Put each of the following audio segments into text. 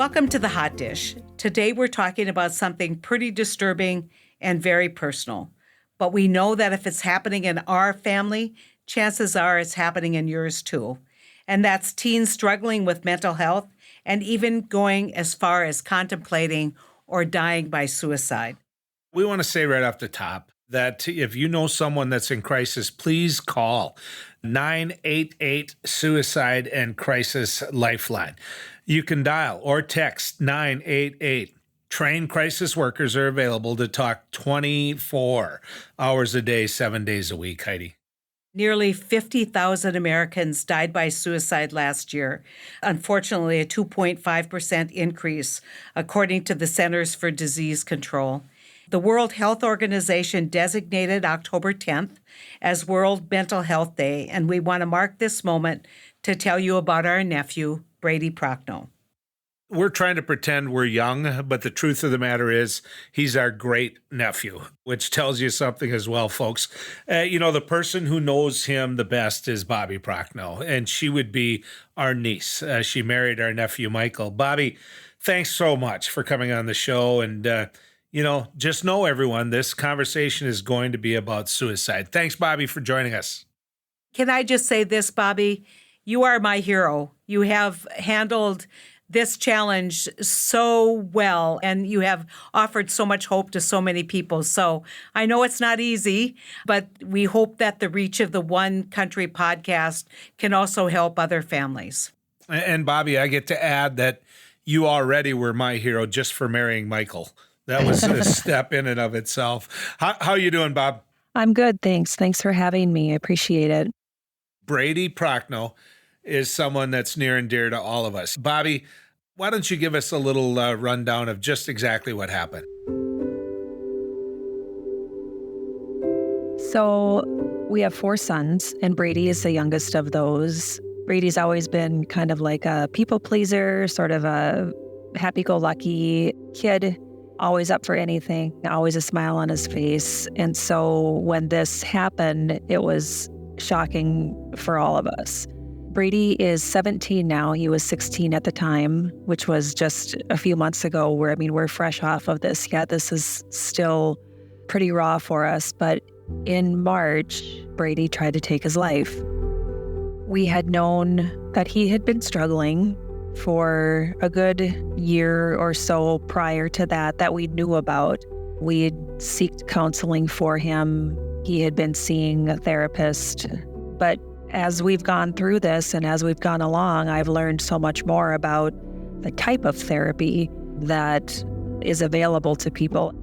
Welcome to The Hot Dish. Today we're talking about something pretty disturbing and very personal. But we know that if it's happening in our family, chances are it's happening in yours too. And that's teens struggling with mental health and even going as far as contemplating or dying by suicide. We want to say right off the top that if you know someone that's in crisis, please call 988 Suicide and Crisis Lifeline. You can dial or text 988. Trained crisis workers are available to talk 24 hours a day, 7 days a week, Heidi. Nearly 50,000 Americans died by suicide last year. Unfortunately, a 2.5% increase, according to the Centers for Disease Control. The World Health Organization designated October 10th as World Mental Health Day, and we want to mark this moment to tell you about our nephew, Brady Prochnow. We're trying to pretend we're young, but the truth of the matter is he's our great nephew, which tells you something as well, folks. The person who knows him the best is Bobby Prochnow, and she would be our niece. She married our nephew, Michael. Bobby, thanks so much for coming on the show. And, just know, everyone, this conversation is going to be about suicide. Thanks, Bobby, for joining us. Can I just say this, Bobby? You are my hero. You have handled this challenge so well, and you have offered so much hope to so many people. So I know it's not easy, but we hope that the reach of the One Country podcast can also help other families. And Bobby, I get to add that you already were my hero just for marrying Michael. That was a step in and of itself. How you doing, Bob? I'm good, thanks. Thanks for having me. I appreciate it. Brady Prochnow is someone that's near and dear to all of us. Bobby, why don't you give us a little rundown of just exactly what happened? So we have 4 sons, and Brady is the youngest of those. Brady's always been kind of like a people pleaser, sort of a happy-go-lucky kid, always up for anything, always a smile on his face. And so when this happened, it was shocking for all of us. Brady is 17 now. He was 16 at the time, which was just a few months ago we're fresh off of this. Yeah, this is still pretty raw for us. But in March, Brady tried to take his life. We had known that he had been struggling for a good year or so prior to that we knew about. We had sought counseling for him. He had been seeing a therapist. But as we've gone through this and as we've gone along, I've learned so much more about the type of therapy that is available to people.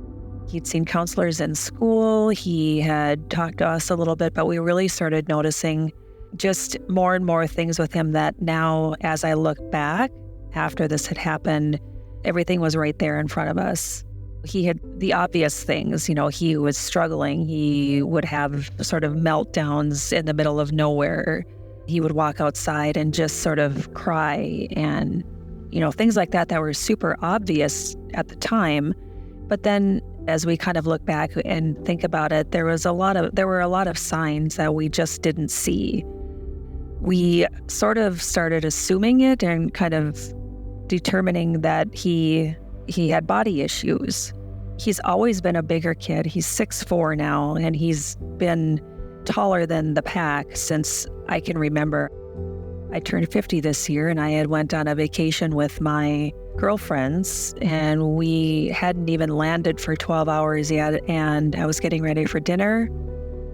He'd seen counselors in school. He had talked to us a little bit, but we really started noticing just more and more things with him that now, as I look back after this had happened, everything was right there in front of us. He had the obvious things, he was struggling. He would have sort of meltdowns in the middle of nowhere. He would walk outside and just sort of cry and, things like that were super obvious at the time. But then as we kind of look back and think about it, there were a lot of signs that we just didn't see. We sort of started assuming it and kind of determining that he had body issues. He's always been a bigger kid. He's 6'4" now, and he's been taller than the pack since I can remember. I turned 50 this year, and I had went on a vacation with my girlfriends, and we hadn't even landed for 12 hours yet, and I was getting ready for dinner,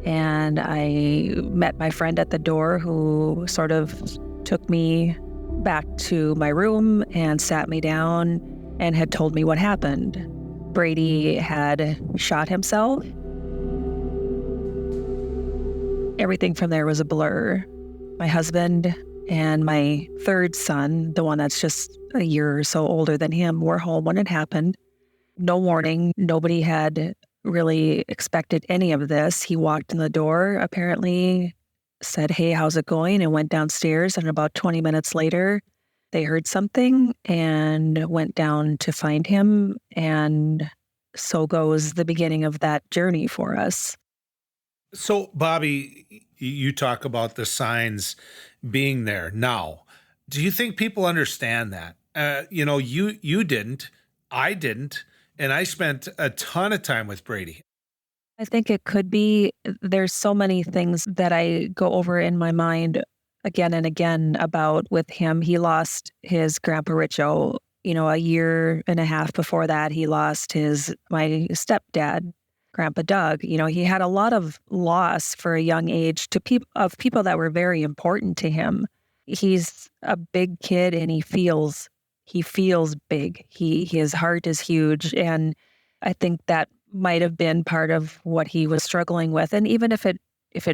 and I met my friend at the door who sort of took me back to my room and sat me down and had told me what happened. Brady had shot himself. Everything from there was a blur. My husband and my third son, the one that's just a year or so older than him, were home when it happened. No warning. Nobody had really expected any of this. He walked in the door, apparently said, "Hey, how's it going?" and went downstairs. And about 20 minutes later, they heard something and went down to find him. And so goes the beginning of that journey for us. So, Bobby, you talk about the signs being there now. Do you think people understand that? You didn't, I didn't, and I spent a ton of time with Brady. I think it could be, there's so many things that I go over in my mind again and again about with him. He lost his grandpa Richo, a year and a half before that. He lost my stepdad, Grandpa Doug. He had a lot of loss for a young age to people that were very important to him. He's a big kid and he feels big. His heart is huge, and I think that might have been part of what he was struggling with. And even if it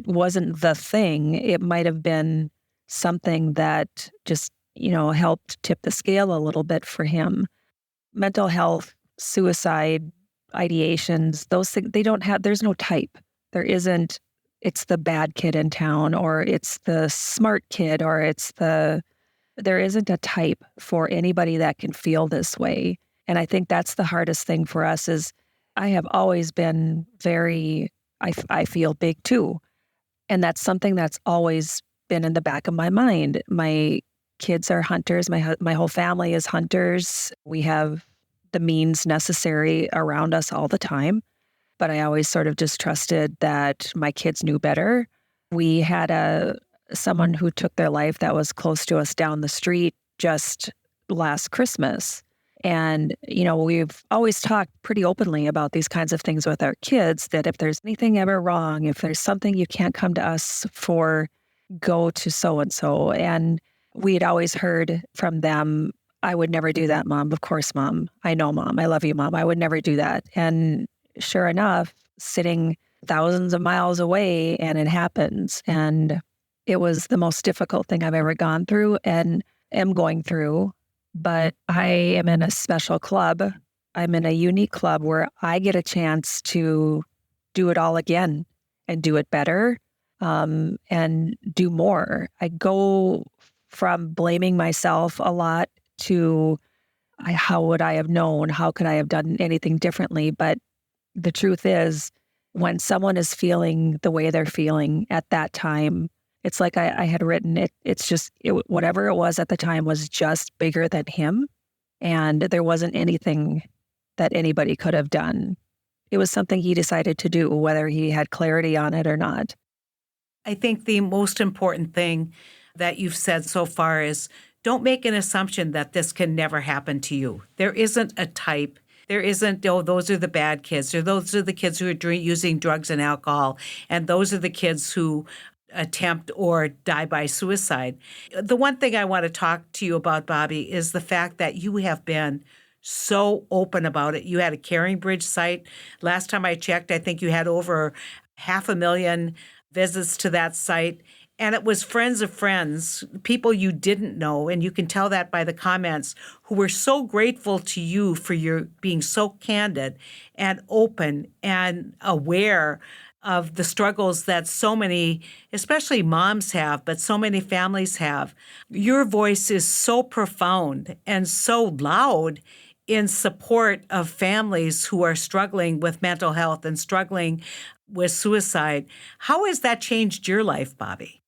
wasn't the thing, it might have been something that just, helped tip the scale a little bit for him. Mental health, suicide, ideations, those things, there's no type. There isn't, it's the bad kid in town, or it's the smart kid, or there isn't a type for anybody that can feel this way. And I think that's the hardest thing for us is I have always been I feel big too. And that's something that's always been in the back of my mind. My kids are hunters. My whole family is hunters. We have the means necessary around us all the time. But I always sort of just trusted that my kids knew better. We had someone who took their life that was close to us down the street just last Christmas. And, we've always talked pretty openly about these kinds of things with our kids, that if there's anything ever wrong, if there's something you can't come to us for, go to so-and-so. And we had always heard from them, I would never do that, Mom. Of course, Mom. I know, Mom. I love you, Mom. I would never do that. And sure enough, sitting thousands of miles away, and it happens. And it was the most difficult thing I've ever gone through and am going through. But I am in a special club. I'm in a unique club where I get a chance to do it all again and do it better, and do more. I go from blaming myself a lot to how would I have known? How could I have done anything differently? But the truth is, when someone is feeling the way they're feeling at that time, it's like I had written it. It's just whatever it was at the time was just bigger than him. And there wasn't anything that anybody could have done. It was something he decided to do, whether he had clarity on it or not. I think the most important thing that you've said so far is don't make an assumption that this can never happen to you. There isn't a type. There isn't, those are the bad kids, or those are the kids who are using drugs and alcohol, and those are the kids who attempt or die by suicide. The one thing I want to talk to you about, Bobby, is the fact that you have been so open about it. You had a CaringBridge site. Last time I checked, I think you had over 500,000 visits to that site. And it was friends of friends, people you didn't know, and you can tell that by the comments, who were so grateful to you for your being so candid and open and aware of the struggles that so many, especially moms have, but so many families have. Your voice is so profound and so loud in support of families who are struggling with mental health and struggling with suicide. How has that changed your life, Bobby?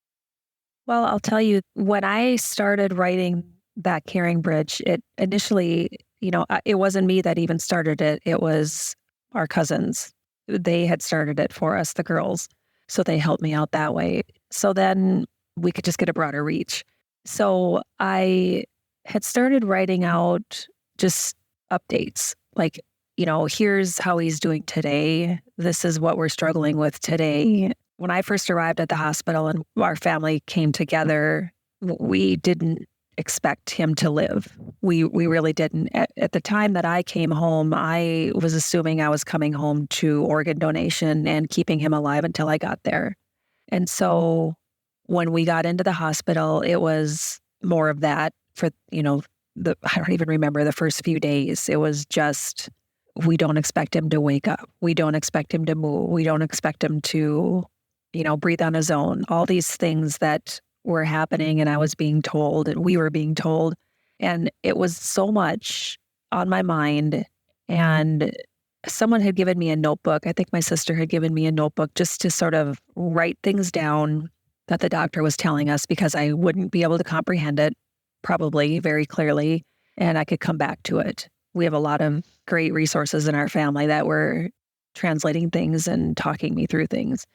Well, I'll tell you, when I started writing that CaringBridge, it initially, it wasn't me that even started it. It was our cousins. They had started it for us, the girls. So they helped me out that way. So then we could just get a broader reach. So I had started writing out just updates, like, here's how he's doing today. This is what we're struggling with today. When I first arrived at the hospital and our family came together, we didn't expect him to live. We really didn't. At the time that I came home, I was assuming I was coming home to organ donation and keeping him alive until I got there. And so when we got into the hospital, it was more of that for, I don't even remember the first few days. It was just, we don't expect him to wake up. We don't expect him to move. We don't expect him to, breathe on his own. All these things that were happening and I was being told and we were being told. And it was so much on my mind. And someone had given me a notebook. I think my sister had given me a notebook just to sort of write things down that the doctor was telling us, because I wouldn't be able to comprehend it probably very clearly. and I could come back to it. We have a lot of great resources in our family that were translating things and talking me through things.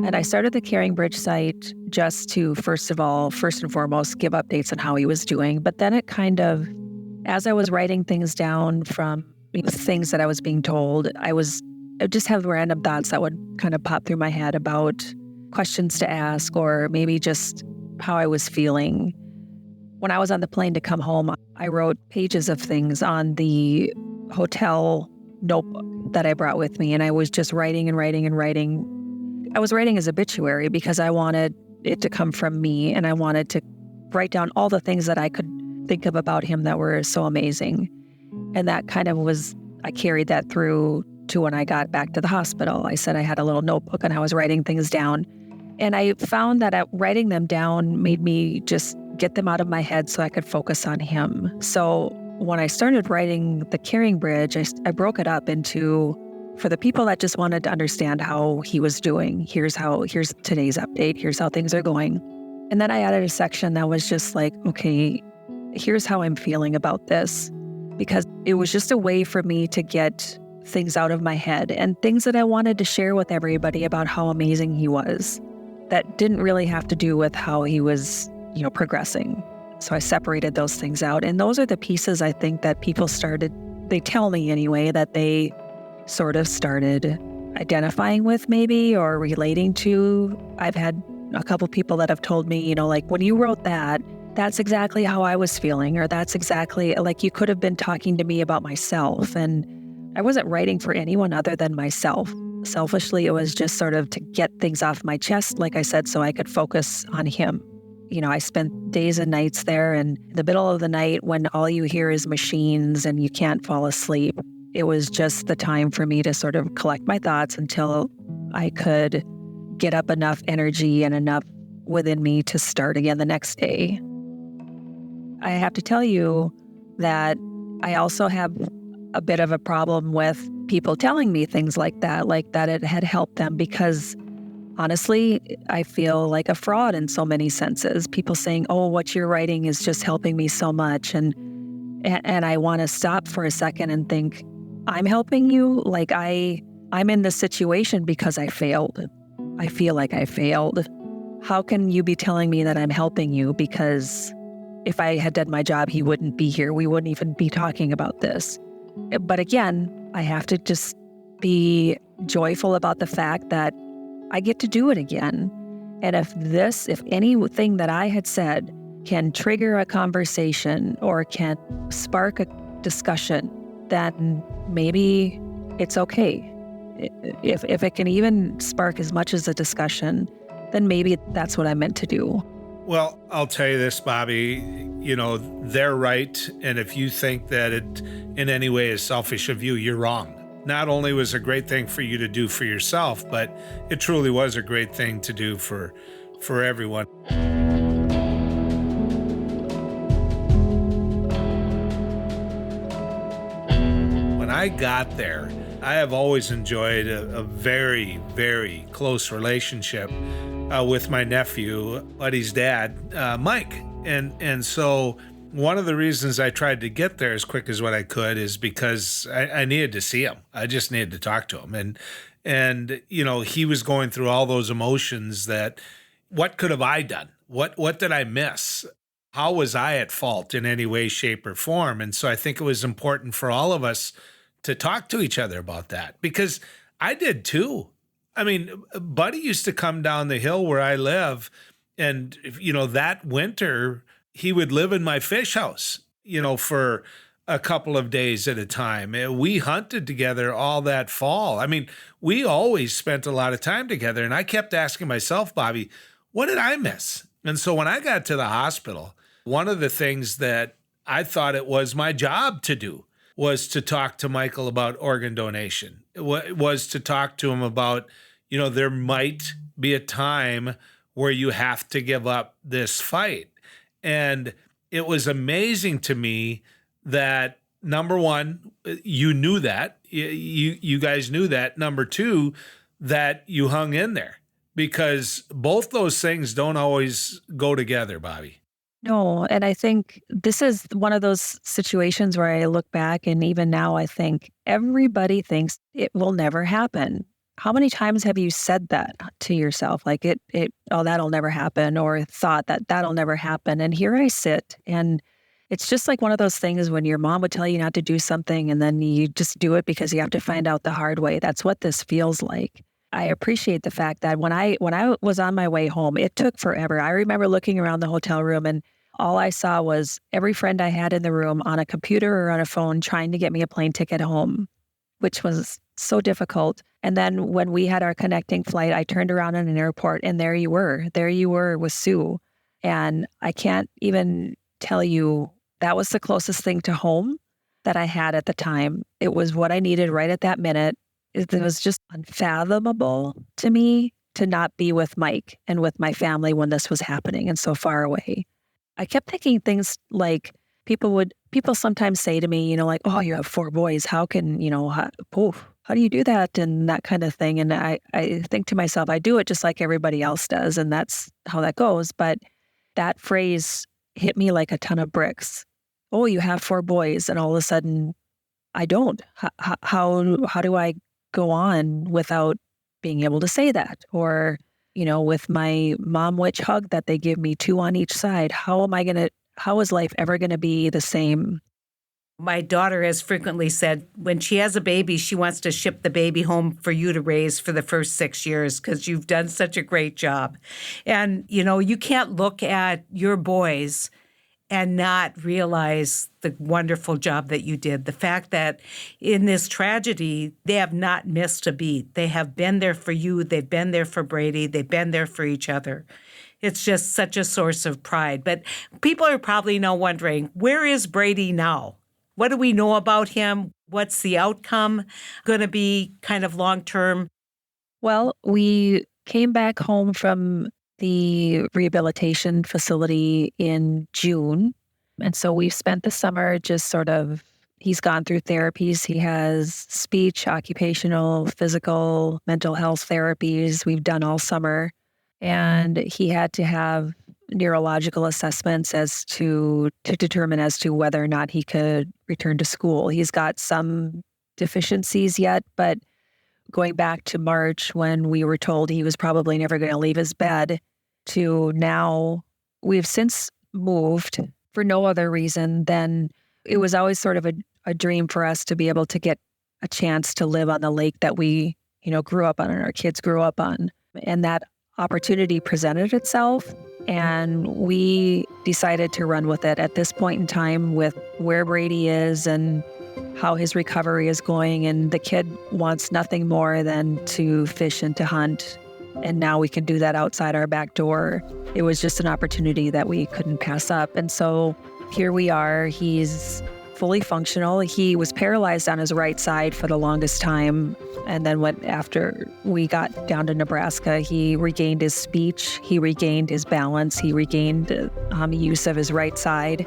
And I started the Caring Bridge site just to, first and foremost, give updates on how he was doing. But then it kind of, as I was writing things down from things that I was being told, I would just have random thoughts that would kind of pop through my head about questions to ask, or maybe just how I was feeling. When I was on the plane to come home, I wrote pages of things on the hotel notebook that I brought with me, and I was just writing and writing and writing. I was writing his obituary because I wanted it to come from me, and I wanted to write down all the things that I could think of about him that were so amazing. And that kind of was, I carried that through to when I got back to the hospital. I said I had a little notebook and I was writing things down. And I found that writing them down made me just get them out of my head so I could focus on him. So when I started writing the Caring Bridge, I broke it up into, for the people that just wanted to understand how he was doing, here's today's update, here's how things are going. And then I added a section that was just like, okay, here's how I'm feeling about this, because it was just a way for me to get things out of my head and things that I wanted to share with everybody about how amazing he was that didn't really have to do with how he was, progressing. So I separated those things out. And those are the pieces I think that people they tell me anyway, that they sort of started identifying with maybe, or relating to. I've had a couple people that have told me, like, when you wrote that, that's exactly how I was feeling, or that's exactly, like, you could have been talking to me about myself. And I wasn't writing for anyone other than myself. Selfishly, it was just sort of to get things off my chest, like I said, so I could focus on him. I spent days and nights there, and in the middle of the night when all you hear is machines and you can't fall asleep, it was just the time for me to sort of collect my thoughts until I could get up enough energy and enough within me to start again the next day. I have to tell you that I also have a bit of a problem with people telling me things like that it had helped them, because honestly, I feel like a fraud in so many senses. People saying, oh, what you're writing is just helping me so much. And I want to stop for a second and think, I'm helping you? Like I'm in this situation because I failed. I feel like I failed. How can you be telling me that I'm helping you? Because if I had done my job, he wouldn't be here. We wouldn't even be talking about this. But again, I have to just be joyful about the fact that I get to do it again. And if anything that I had said can trigger a conversation or can spark a discussion, then maybe it's okay. If it can even spark as much as a discussion, then maybe that's what I'm meant to do. Well, I'll tell you this, Bobby, they're right. And if you think that it in any way is selfish of you, you're wrong. Not only was it a great thing for you to do for yourself, but it truly was a great thing to do for everyone. When I got there, I have always enjoyed a very, very close relationship with my nephew, Buddy's dad, Mike. And so one of the reasons I tried to get there as quick as what I could is because I needed to see him. I just needed to talk to him. And he was going through all those emotions that, what could have I done? What did I miss? How was I at fault in any way, shape, or form? And so I think it was important for all of us to talk to each other about that, because I did too. I mean, Buddy used to come down the hill where I live, and that winter he would live in my fish house, for a couple of days at a time. We hunted together all that fall. I mean, we always spent a lot of time together, and I kept asking myself, Bobby, what did I miss? And so when I got to the hospital, one of the things that I thought it was my job to do was to talk to Michael about organ donation. It was to talk to him about, there might be a time where you have to give up this fight. And it was amazing to me that, number one, you knew that. You guys knew that. Number two, that you hung in there, because both those things don't always go together, Bobby. No, and I think this is one of those situations where I look back and even now I think everybody thinks it will never happen. How many times have you said that to yourself? Like oh, that'll never happen, or thought that that'll never happen. And here I sit, and it's just like one of those things when your mom would tell you not to do something and then you just do it because you have to find out the hard way. That's what this feels like. I appreciate the fact that when I was on my way home, it took forever. I remember looking around the hotel room and all I saw was every friend I had in the room on a computer or on a phone trying to get me a plane ticket home, which was so difficult. And then when we had our connecting flight, I turned around in an airport and there you were. There you were with Sue. And I can't even tell you, that was the closest thing to home that I had at the time. It was what I needed right at that minute. It was just unfathomable to me to not be with Mike and with my family when this was happening and so far away. I kept thinking things like people sometimes say to me, like, oh, you have 4 boys. How can, how do you do that? And that kind of thing. And I think to myself, I do it just like everybody else does. And that's how that goes. But that phrase hit me like a ton of bricks. Oh, you have 4 boys. And all of a sudden I don't. How do I go on without being able to say that? Or, with my mom witch hug that they give me 2 on each side, how is life ever going to be the same? My daughter has frequently said when she has a baby, she wants to ship the baby home for you to raise for the first 6 years because you've done such a great job. And, you can't look at your boys and not realize the wonderful job that you did. The fact that in this tragedy, they have not missed a beat. They have been there for you. They've been there for Brady. They've been there for each other. It's just such a source of pride. But people are probably now wondering, where is Brady now? What do we know about him? What's the outcome going to be kind of long-term? Well, we came back home from the rehabilitation facility in June. And so we've spent the summer just he's gone through therapies. He has speech, occupational, physical, mental health therapies we've done all summer. And he had to have neurological assessments to determine as to whether or not he could return to school. He's got some deficiencies yet, but going back to March when we were told he was probably never going to leave his bed to now, we've since moved for no other reason than it was always sort of a dream for us to be able to get a chance to live on the lake that we, grew up on and our kids grew up on. And that opportunity presented itself and we decided to run with it at this point in time with where Brady is and how his recovery is going. And the kid wants nothing more than to fish and to hunt. And now we can do that outside our back door. It was just an opportunity that we couldn't pass up. And so here we are. He's fully functional. He was paralyzed on his right side for the longest time. And then after we got down to Nebraska, he regained his speech. He regained his balance. He regained use of his right side.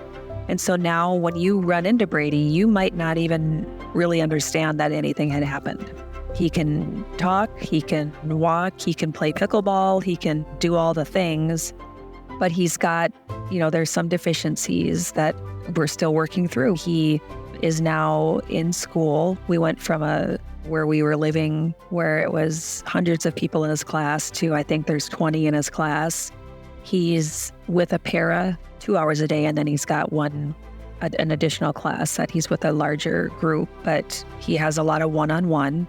And so now when you run into Brady, you might not even really understand that anything had happened. He can talk, he can walk, he can play pickleball, he can do all the things, but he's got, there's some deficiencies that we're still working through. He is now in school. We went from where we were living, where it was hundreds of people in his class to I think there's 20 in his class. He's with a para 2 hours a day, and then he's got an additional class that he's with a larger group, but he has a lot of one-on-one.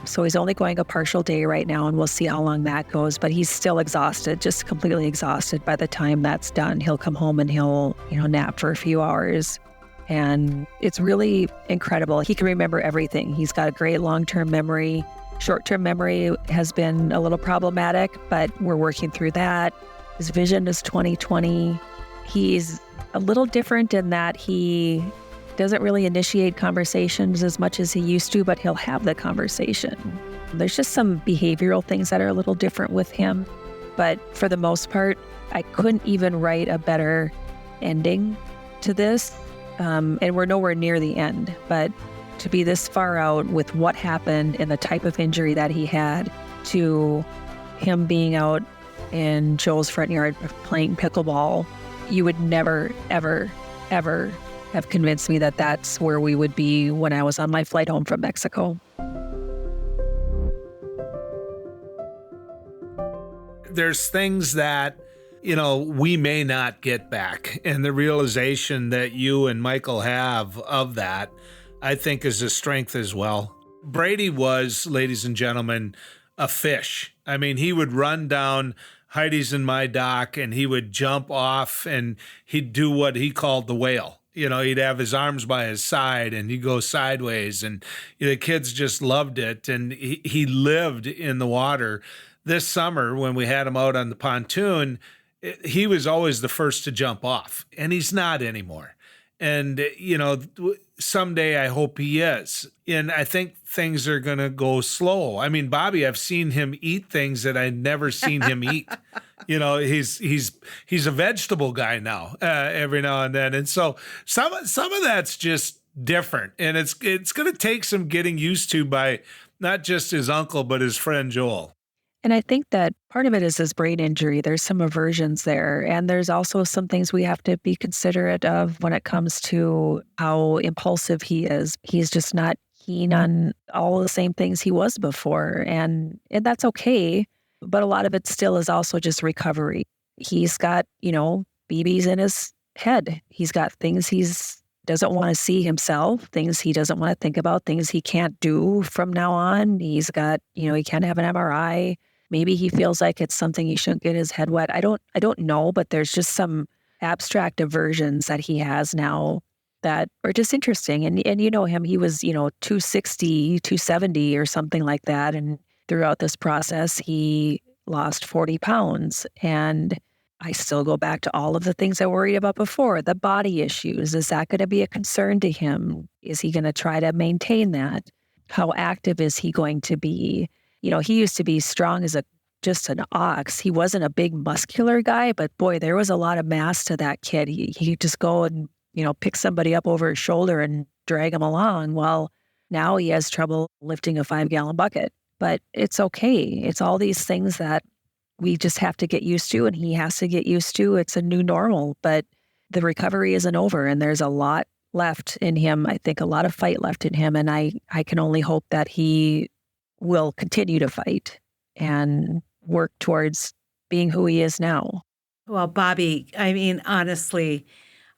So he's only going a partial day right now, and we'll see how long that goes. But he's still exhausted, just completely exhausted. By the time that's done, he'll come home and he'll, nap for a few hours. And it's really incredible. He can remember everything. He's got a great long-term memory. Short-term memory has been a little problematic, but we're working through that. His vision is 20/20. He's a little different in that he doesn't really initiate conversations as much as he used to, but he'll have the conversation. There's just some behavioral things that are a little different with him. But for the most part, I couldn't even write a better ending to this. And we're nowhere near the end. But to be this far out with what happened and the type of injury that he had, to him being out in Joe's front yard playing pickleball, You would never, ever, ever have convinced me that that's where we would be when I was on my flight home from Mexico. There's things that, we may not get back. And the realization that you and Michael have of that, I think is a strength as well. Brady was, ladies and gentlemen, a fish. I mean, he would run down Heidi's and my dock and he would jump off and he'd do what he called the whale. He'd have his arms by his side and he'd go sideways, and the kids just loved it. And he lived in the water. This summer, when we had him out on the pontoon, he was always the first to jump off, and he's not anymore. And, someday I hope he is. And I think things are going to go slow. I mean, Bobby, I've seen him eat things that I'd never seen him eat. He's a vegetable guy now, every now and then. And so some of that's just different. And it's going to take some getting used to by not just his uncle, but his friend Joel. And I think that part of it is his brain injury. There's some aversions there. And there's also some things we have to be considerate of when it comes to how impulsive he is. He's just not keen on all the same things he was before. And that's okay. But a lot of it still is also just recovery. He's got, BBs in his head. He's got things he's doesn't want to see himself, things he doesn't want to think about, things he can't do from now on. He's got, he can't have an MRI. Maybe he feels like it's something he shouldn't get his head wet. I don't know, but there's just some abstract aversions that he has now that are just interesting. And him, he was, 260, 270 or something like that. And throughout this process, he lost 40 pounds. And I still go back to all of the things I worried about before, the body issues. Is that going to be a concern to him? Is he going to try to maintain that? How active is he going to be? He used to be strong as just an ox. He wasn't a big muscular guy, but boy, there was a lot of mass to that kid. He'd just go and, pick somebody up over his shoulder and drag him along. Well, now he has trouble lifting a 5-gallon bucket, but it's okay. It's all these things that we just have to get used to, and he has to get used to. It's a new normal, but the recovery isn't over, and there's a lot left in him. I think a lot of fight left in him, and I can only hope that he will continue to fight and work towards being who he is now. Well, Bobby, I mean, honestly,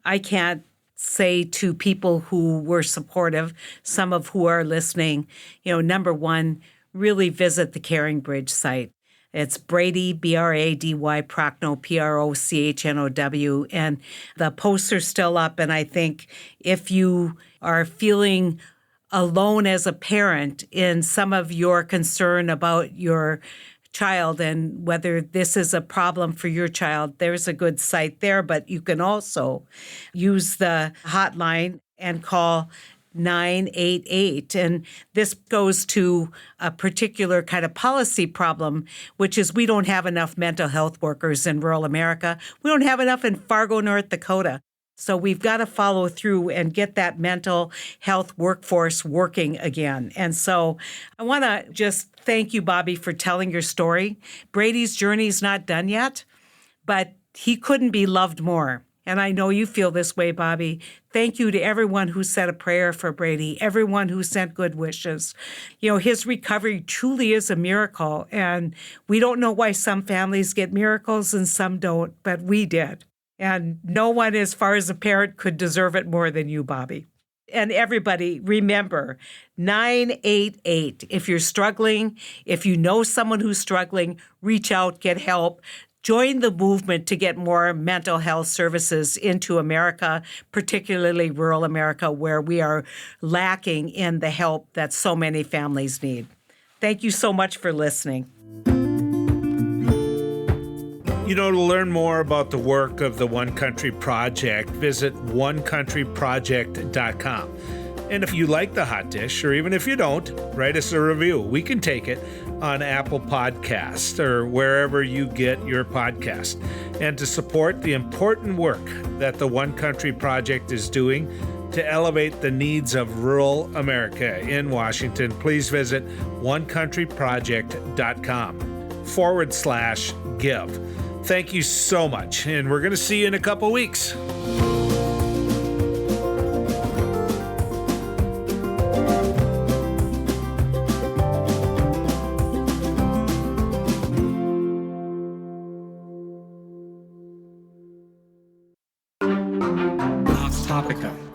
I can't say to people who were supportive, some of who are listening, number one, really visit the Caring Bridge site. It's Brady, Brady, Prochnow, Prochnow, and the posts are still up. And I think if you are feeling alone as a parent in some of your concern about your child and whether this is a problem for your child, there's a good site there. But you can also use the hotline and call 988. And this goes to a particular kind of policy problem, which is we don't have enough mental health workers in rural America. We don't have enough in Fargo, North Dakota. So we've got to follow through and get that mental health workforce working again. And so I want to just thank you, Bobby, for telling your story. Brady's journey is not done yet, but he couldn't be loved more. And I know you feel this way, Bobby. Thank you to everyone who said a prayer for Brady, everyone who sent good wishes. His recovery truly is a miracle. And we don't know why some families get miracles and some don't, but we did. And no one, as far as a parent, could deserve it more than you, Bobby. And everybody, remember, 988. If you're struggling, if you know someone who's struggling, reach out, get help. Join the movement to get more mental health services into America, particularly rural America, where we are lacking in the help that so many families need. Thank you so much for listening. To learn more about the work of the One Country Project, visit onecountryproject.com. And if you like the hot dish, or even if you don't, write us a review. We can take it on Apple Podcasts or wherever you get your podcast. And to support the important work that the One Country Project is doing to elevate the needs of rural America in Washington, please visit onecountryproject.com/give. Thank you so much, and we're going to see you in a couple weeks. Topica.